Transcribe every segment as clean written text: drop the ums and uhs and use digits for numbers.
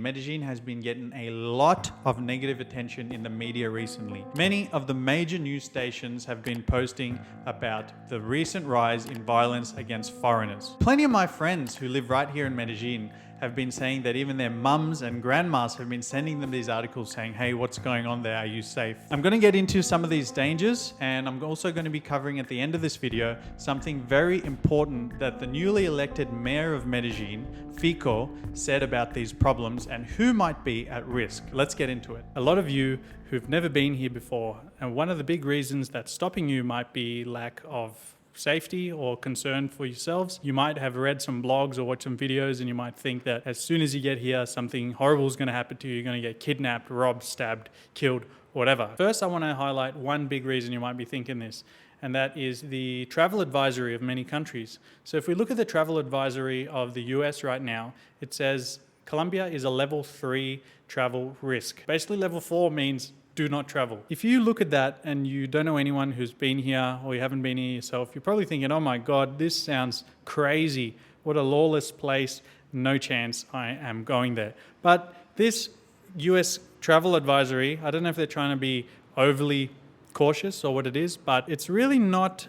Medellin has been getting a lot of negative attention in the media recently. Many of the major news stations have been posting about the recent rise in violence against foreigners. Plenty of my friends who live right here in Medellin have been saying that even their mums and grandmas have been sending them these articles saying, hey, what's going on there? Are you safe? I'm going to get into some of these dangers, and I'm also going to be covering at the end of this video something very important that the newly elected mayor of Medellin, Fico, said about these problems and who might be at risk. Let's get into it. A lot of you who've never been here before, and one of the big reasons that's stopping you might be lack of safety or concern for yourselves. You might have read some blogs or watched some videos and you might think that as soon as you get here, something horrible is going to happen to you. You're going to get kidnapped, robbed, stabbed, killed, whatever. First, I want to highlight one big reason you might be thinking this, and that is the travel advisory of many countries. So if we look at the travel advisory of the US right now, it says Colombia is a level 3 travel risk. Basically, level 4 means do not travel. If you look at that and you don't know anyone who's been here or you haven't been here yourself, you're probably thinking, oh my God, this sounds crazy. What a lawless place. No chance I am going there. But this US travel advisory, I don't know if they're trying to be overly cautious or what it is, but it's really not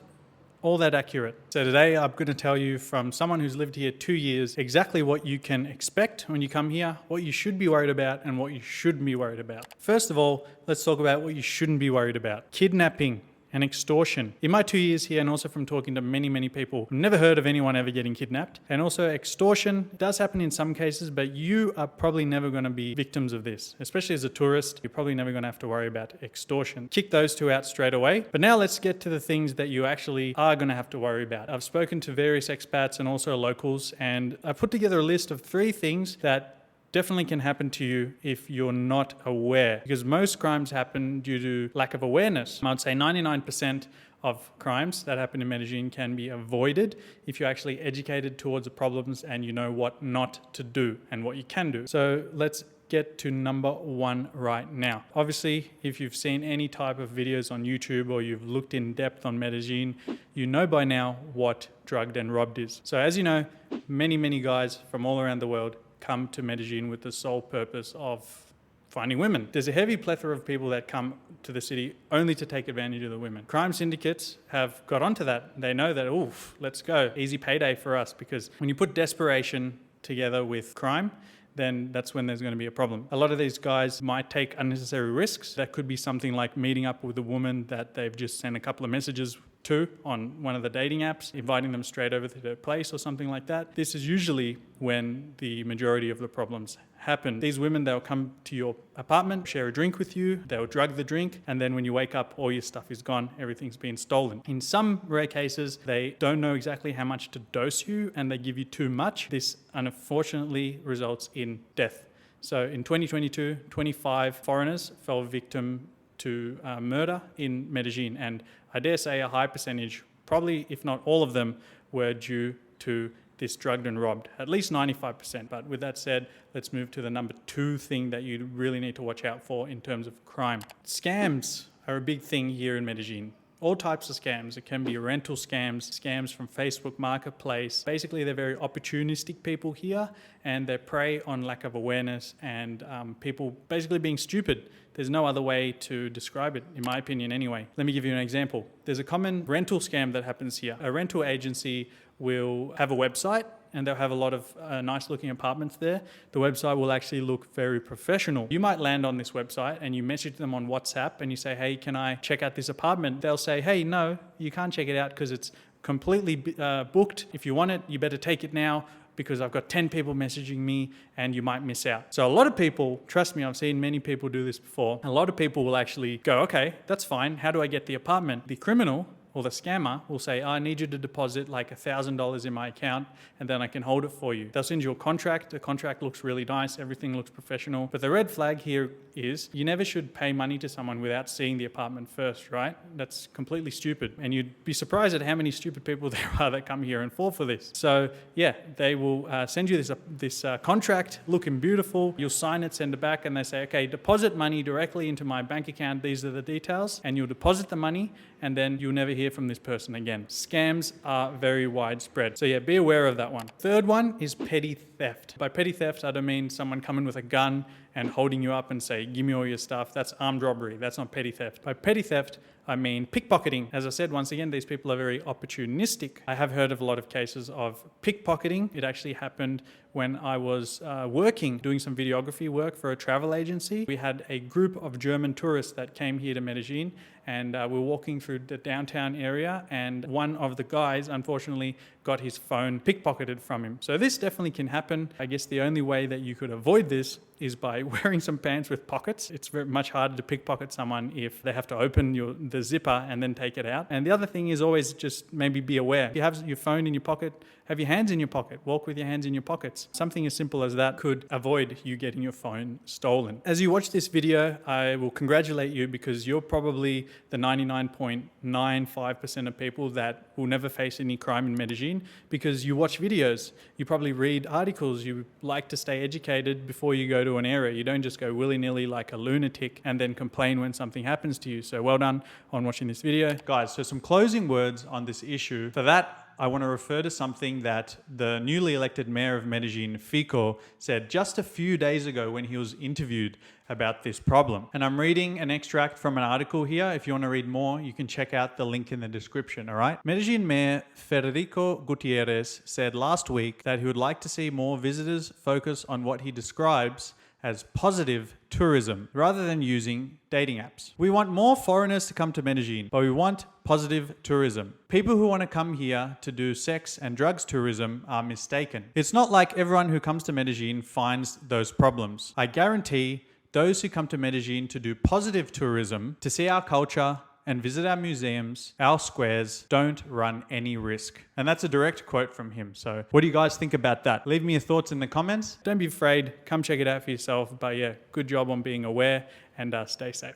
all that accurate. So today I'm going to tell you from someone who's lived here 2 years exactly what you can expect when you come here, what you should be worried about and what you shouldn't be worried about. First of all, let's talk about what you shouldn't be worried about. Kidnapping and extortion. In my 2 years here, and also from talking to many people, I've never heard of anyone ever getting kidnapped. And also extortion does happen in some cases, but you are probably never going to be victims of this. Especially as a tourist, you're probably never going to have to worry about extortion. Kick those two out straight away. But now let's get to the things that you actually are going to have to worry about. I've spoken to various expats and also locals, and I put together a list of 3 things that definitely can happen to you if you're not aware, because most crimes happen due to lack of awareness. I would say 99% of crimes that happen in Medellin can be avoided if you're actually educated towards the problems and you know what not to do and what you can do. So let's get to number 1 right now. Obviously, if you've seen any type of videos on YouTube or you've looked in depth on Medellin, you know by now what drugged and robbed is. So as you know, many guys from all around the world come to Medellin with the sole purpose of finding women. There's a heavy plethora of people that come to the city only to take advantage of the women. Crime syndicates have got onto that. They know that, oof, let's go. Easy payday for us, because when you put desperation together with crime, then that's when there's going to be a problem. A lot of these guys might take unnecessary risks. That could be something like meeting up with a woman that they've just sent a couple of messages to on one of the dating apps, inviting them straight over to their place or something like that. This is usually when the majority of the problems happen. These women, they'll come to your apartment, share a drink with you, they'll drug the drink, and then when you wake up, all your stuff is gone, everything's been stolen. In some rare cases, they don't know exactly how much to dose you and they give you too much. This unfortunately results in death. So in 2022, 25 foreigners fell victim to murder in Medellin, and I dare say a high percentage, probably if not all of them, were due to this drugged and robbed, at least 95%. But with that said, let's move to the number 2 thing that you really need to watch out for in terms of crime. Scams are a big thing here in Medellin. All types of scams. It can be rental scams, scams from Facebook Marketplace. Basically, they're very opportunistic people here, and they prey on lack of awareness and people basically being stupid. There's no other way to describe it, in my opinion anyway. Let me give you an example. There's a common rental scam that happens here. A rental agency will have a website and they'll have a lot of nice looking apartments there. The website will actually look very professional. You might land on this website and you message them on WhatsApp and you say, hey, can I check out this apartment? They'll say, hey, no, you can't check it out because it's completely booked. If you want it, you better take it now, because I've got 10 people messaging me and you might miss out. So a lot of people, trust me, I've seen many people do this before. A lot of people will actually go, okay, that's fine. How do I get the apartment? The criminal or the scammer will say, I need you to deposit like $1,000 in my account and then I can hold it for you. They'll send you a contract. The contract looks really nice. Everything looks professional. But the red flag here is you never should pay money to someone without seeing the apartment first, right? That's completely stupid. And you'd be surprised at how many stupid people there are that come here and fall for this. So yeah, they will send you this contract looking beautiful. You'll sign it, send it back, and they say, okay, deposit money directly into my bank account. These are the details. And you'll deposit the money and then you'll never hear hear from this person again. Scams are very widespread. So yeah, be aware of that one. Third one is petty theft. By petty theft, I don't mean someone coming with a gun and holding you up and say, give me all your stuff. That's armed robbery. That's not petty theft. By petty theft, I mean pickpocketing. As I said, once again, these people are very opportunistic. I have heard of a lot of cases of pickpocketing. It actually happened when I was doing some videography work for a travel agency. We had a group of German tourists that came here to Medellin, and we were walking through the downtown area, and one of the guys unfortunately got his phone pickpocketed from him. So this definitely can happen. I guess the only way that you could avoid this is by wearing some pants with pockets. It's very much harder to pickpocket someone if they have to open the zipper and then take it out. And the other thing is always just maybe be aware. If you have your phone in your pocket, have your hands in your pocket. Walk with your hands in your pockets. Something as simple as that could avoid you getting your phone stolen. As you watch this video, I will congratulate you because you're probably the 99.95% of people that will never face any crime in Medellin because you watch videos. You probably read articles. You like to stay educated before you go to an area. You don't just go willy-nilly like a lunatic and then complain when something happens to you. So well done on watching this video. Guys, so some closing words on this issue. For that, I want to refer to something that the newly elected mayor of Medellin, Fico, said just a few days ago when he was interviewed about this problem. And I'm reading an extract from an article here. If you want to read more, you can check out the link in the description, all right? Medellin Mayor Federico Gutierrez said last week that he would like to see more visitors focus on what he describes as positive tourism rather than using dating apps. We want more foreigners to come to Medellin, but we want positive tourism. People who want to come here to do sex and drugs tourism are mistaken. It's not like everyone who comes to Medellin finds those problems. I guarantee those who come to Medellin to do positive tourism, to see our culture, and visit our museums, our squares, don't run any risk. And that's a direct quote from him. So what do you guys think about that? Leave me your thoughts in the comments. Don't be afraid. Come check it out for yourself. But yeah, good job on being aware and stay safe.